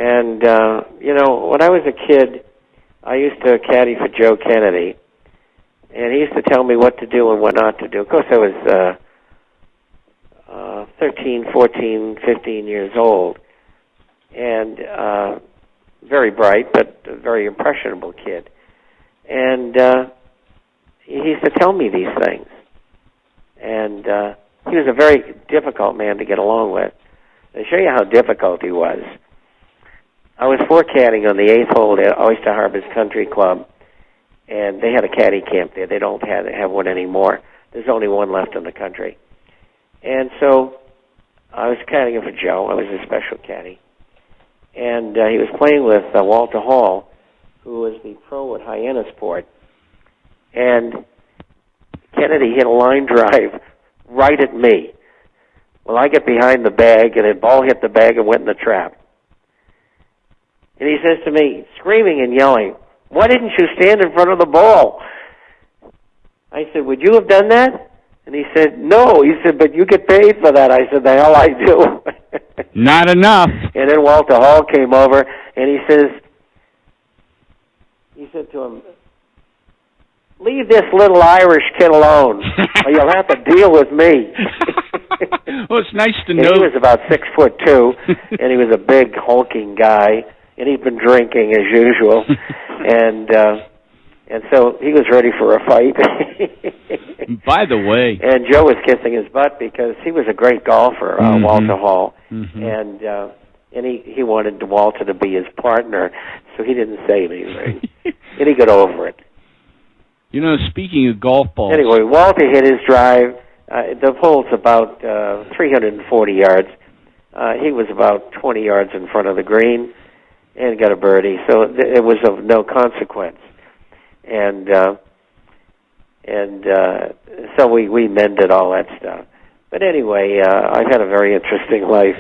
And, when I was a kid, I used to caddy for Joe Kennedy, and he used to tell me what to do and what not to do. Of course, I was 13, 14, 15 years old, and very bright, but a very impressionable kid. And he used to tell me these things. And he was a very difficult man to get along with. To show you how difficult he was, I was caddying on the 8th hole at Oyster Harbor's Country Club, and they had a caddy camp there. They don't have one anymore. There's only one left in the country. And so I was caddying for Joe. I was a special caddy. And he was playing with Walter Hall, who was the pro at Hyannisport. And Kennedy hit a line drive right at me. Well, I get behind the bag, and the ball hit the bag and went in the trap. And he says to me, screaming and yelling, "Why didn't you stand in front of the ball?" I said, "Would you have done that?" And he said, "No." He said, "But you get paid for that." I said, "The hell I do." Not enough. And then Walter Hall came over, and he said to him, "Leave this little Irish kid alone, or you'll have to deal with me." Well, it's nice to and know. He was about 6'2", and he was a big, hulking guy, and he'd been drinking as usual, and so he was ready for a fight. By the way, and Joe was kissing his butt because he was a great golfer, Walter Hall, and he wanted Walter to be his partner, so he didn't say anything, and he got over it. Speaking of golf balls. Anyway, Walter hit his drive. The hole's about 340 yards. He was about 20 yards in front of the green and got a birdie, so it was of no consequence. And so we mended all that stuff. But anyway, I've had a very interesting life.